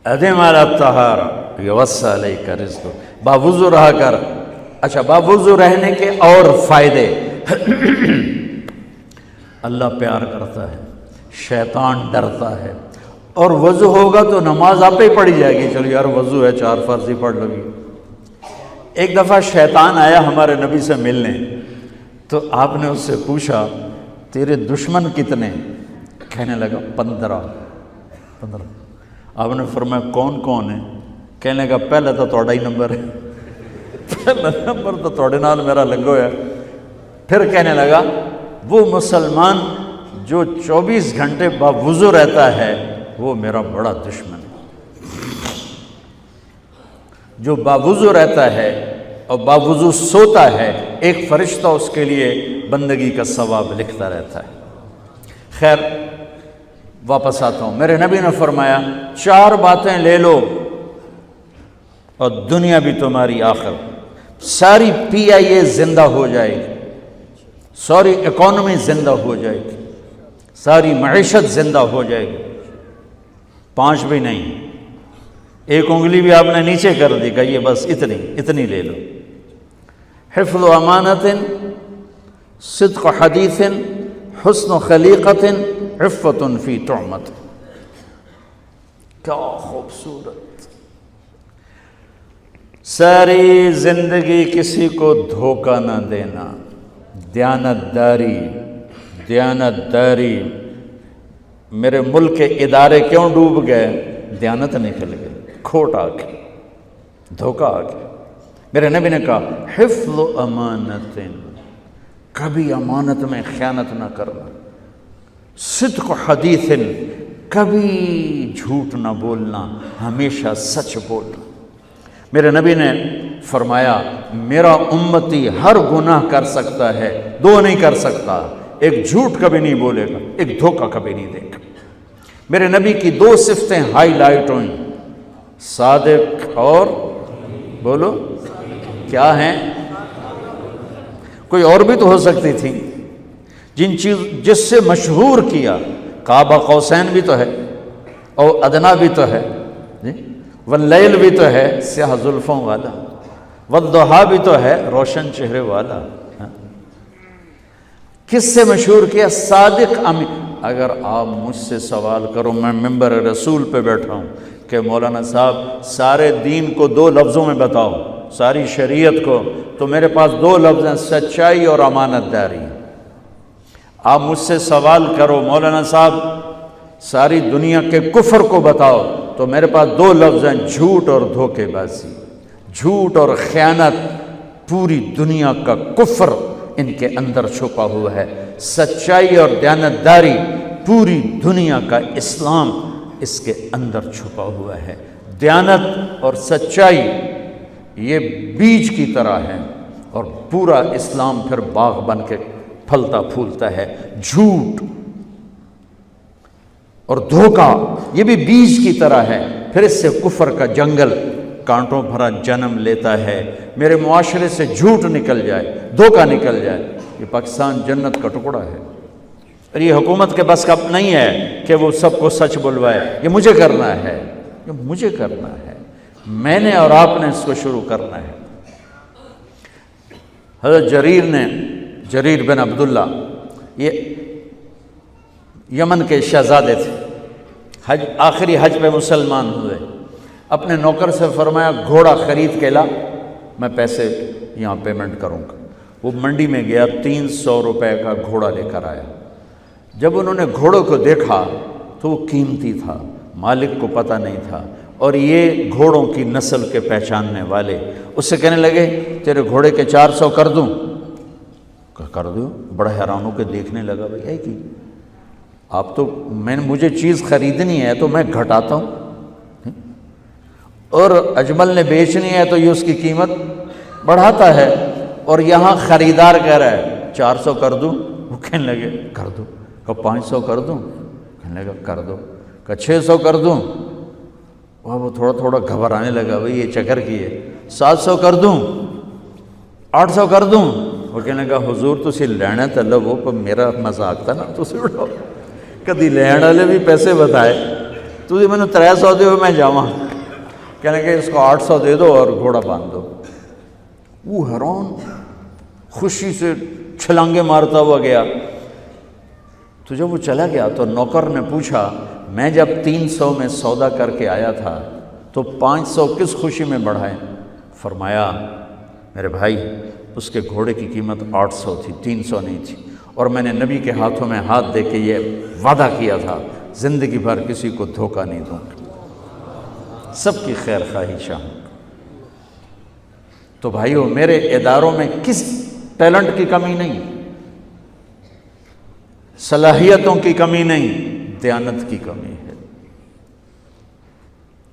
ادم علی الطہارہ یوسع علیک رزق، باوضو رہا کر۔ اچھا، باوضو رہنے کے اور فائدے، اللہ پیار کرتا ہے، شیطان ڈرتا ہے، اور وضو ہوگا تو نماز آپ ہی پڑھی جائے گی، چلو یار وضو ہے 4 فرض ہی پڑھ لو گی۔ ایک دفعہ شیطان آیا ہمارے نبی سے ملنے، تو آپ نے اس سے پوچھا تیرے دشمن کتنے؟ کہنے لگا 15۔ آپ نے فرمایا کون کون ہے؟ کہنے لگا پہلے تو تھوڑا ہی نمبر ہے، پہلا نمبر تو تھوڑے نال میرا لگو ہے۔ پھر کہنے لگا وہ مسلمان جو 24 گھنٹے باوضو رہتا ہے وہ میرا بڑا دشمن ہے۔ جو باوضو رہتا ہے اور باوضو سوتا ہے، ایک فرشتہ اس کے لیے بندگی کا ثواب لکھتا رہتا ہے۔ خیر، واپس آتا ہوں۔ میرے نبی نے فرمایا 4 باتیں لے لو اور دنیا بھی تمہاری آخر، ساری PIA زندہ ہو جائے گی، ساری اکانومی زندہ ہو جائے گی، ساری معیشت زندہ ہو جائے گی۔ 5 بھی نہیں، ایک انگلی بھی آپ نے نیچے کر دی، کہ یہ بس اتنی لے لو۔ حفظ امانت، صدق حدیث، حسن خلیقت، عفت فی طعمت۔ کیا خوبصورت! ساری زندگی کسی کو دھوکہ نہ دینا، دیانت داری۔ میرے ملک کے ادارے کیوں ڈوب گئے؟ دیانت نکل گئی، کھوٹ آ گئی، دھوکہ آ گیا۔ میرے نبی نے کہا حفظ امانت، کبھی امانت میں خیانت نہ کرنا، صدق حدیث، کبھی جھوٹ نہ بولنا، ہمیشہ سچ بولنا۔ میرے نبی نے فرمایا میرا امتی ہر گناہ کر سکتا ہے، 2 نہیں کر سکتا، ایک جھوٹ کبھی نہیں بولے گا، ایک دھوکہ کبھی نہیں دے گا۔ میرے نبی کی 2 صفتیں ہائی لائٹ ہوئیں، صادق اور بولو کیا ہیں؟ کوئی اور بھی تو ہو سکتی تھی، جس سے مشہور کیا، کعبہ قوسین بھی تو ہے، اور ادنا بھی تو ہے، واللیل بھی تو ہے سیاہ زلفوں والا، والضحیٰ بھی تو ہے روشن چہرے والا۔ کس سے مشہور کیا؟ صادق امین۔ اگر آپ مجھ سے سوال کرو، میں ممبر رسول پہ بیٹھا ہوں کہ مولانا صاحب سارے دین کو 2 لفظوں میں بتاؤ، ساری شریعت کو، تو میرے پاس 2 لفظ ہیں، سچائی اور امانت داری۔ آپ مجھ سے سوال کرو مولانا صاحب ساری دنیا کے کفر کو بتاؤ، تو میرے پاس 2 لفظ ہیں، جھوٹ اور دھوکے بازی۔ جھوٹ اور خیانت، پوری دنیا کا کفر ان کے اندر چھپا ہوا ہے، سچائی اور دیانتداری، پوری دنیا کا اسلام اس کے اندر چھپا ہوا ہے۔ دیانت اور سچائی یہ بیج کی طرح ہے، اور پورا اسلام پھر باغ بن کے پھلتا پھولتا ہے۔ جھوٹ اور دھوکہ یہ بھی بیج کی طرح ہے، پھر اس سے کفر کا جنگل کانٹوں بھرا جنم لیتا ہے۔ میرے معاشرے سے جھوٹ نکل جائے، دھوکہ نکل جائے، یہ پاکستان جنت کا ٹکڑا ہے۔ اور یہ حکومت کے بس کا نہیں ہے کہ وہ سب کو سچ بلوائے، یہ مجھے کرنا ہے، یہ مجھے کرنا ہے، میں نے اور آپ نے اس کو شروع کرنا ہے۔ حضرت جریر بن عبداللہ یہ یمن کے شہزادے تھے، آخری حج پہ مسلمان ہوئے۔ اپنے نوکر سے فرمایا گھوڑا خرید کے لا، میں پیسے یہاں پیمنٹ کروں گا۔ وہ منڈی میں گیا، 300 روپے کا گھوڑا لے کر آیا۔ جب انہوں نے گھوڑوں کو دیکھا تو وہ قیمتی تھا، مالک کو پتہ نہیں تھا، اور یہ گھوڑوں کی نسل کے پہچاننے والے اس سے کہنے لگے تیرے گھوڑے کے 400 کر دوں؟ کر دو۔ بڑا حیران ہو کے دیکھنے لگا، بھائی ہے کہ آپ تو مجھے چیز خریدنی ہے تو میں گھٹاتا ہوں، اور اجمل نے بیچنی ہے تو یہ اس کی قیمت بڑھاتا ہے، اور یہاں خریدار کہہ رہا ہے 400 کر دوں؟ وہ کہنے لگے کر دو۔ کہ 500 کر دوں؟ کہنے لگا کر دو۔ کہ 600 کر دوں؟ وہ تھوڑا تھوڑا گھبرانے لگا، بھائی یہ چکر کی ہے۔ 700 کر دوں؟ 800 کر دوں؟ وہ کہنے لگا حضور تسی لینا تو لو، پر میرا مذاق تھا نا، تسی اڑاؤ۔ کدی لین والے بھی پیسے بتائے تجھے میں نے 300 دے میں جاواں، کہنے کہ اس کو 800 دے دو اور گھوڑا باندھ دو۔ وہ حیران خوشی سے چھلانگے مارتا ہوا گیا۔ تو جب وہ چلا گیا تو نوکر نے پوچھا میں جب 300 میں سودا کر کے آیا تھا تو 500 کس خوشی میں بڑھائے؟ فرمایا میرے بھائی اس کے گھوڑے کی قیمت 800 تھی، 300 نہیں تھی، اور میں نے نبی کے ہاتھوں میں ہاتھ دے کے یہ وعدہ کیا تھا زندگی بھر کسی کو دھوکہ نہیں دوں گا، سب کی خیر خواہی چاہوں۔ تو بھائیو میرے اداروں میں کس ٹیلنٹ کی کمی نہیں، صلاحیتوں کی کمی نہیں، دیانت کی کمی ہے،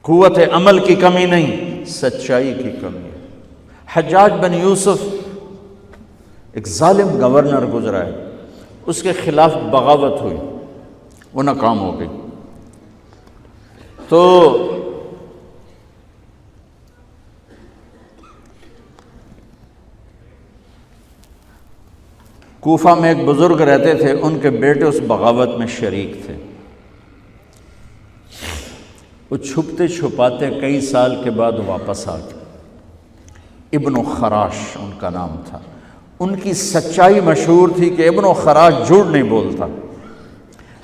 قوت عمل کی کمی نہیں، سچائی کی کمی ہے۔ حجاج بن یوسف ایک ظالم گورنر گزرا ہے، اس کے خلاف بغاوت ہوئی، وہ ناکام ہو گئی۔ تو کوفہ میں ایک بزرگ رہتے تھے، ان کے بیٹے اس بغاوت میں شریک تھے۔ وہ چھپتے چھپاتے کئی سال کے بعد واپس آ گئے۔ ابن خراش ان کا نام تھا۔ ان کی سچائی مشہور تھی کہ ابن خراش جھوٹ نہیں بولتا۔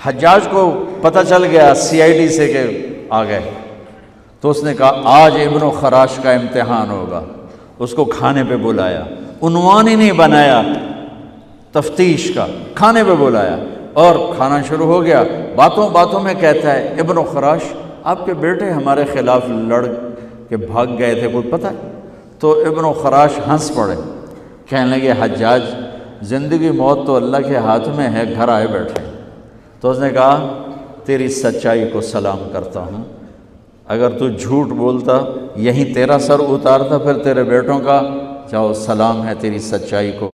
حجاج کو پتہ چل گیا CID سے کہ آ گئے، تو اس نے کہا آج ابن خراش کا امتحان ہوگا۔ اس کو کھانے پہ بلایا، عنوان ہی نہیں بنایا تفتیش کا، کھانے پہ بلایا اور کھانا شروع ہو گیا۔ باتوں باتوں میں کہتا ہے ابن خراش آپ کے بیٹے ہمارے خلاف لڑ کے بھاگ گئے تھے، کوئی پتہ ہے؟ تو ابن خراش ہنس پڑے، کہنے لگے حجاج زندگی موت تو اللہ کے ہاتھ میں ہے، گھر آئے بیٹھے۔ تو اس نے کہا تیری سچائی کو سلام کرتا ہوں، اگر تو جھوٹ بولتا یہیں تیرا سر اتارتا پھر تیرے بیٹوں کا، جاؤ سلام ہے تیری سچائی کو۔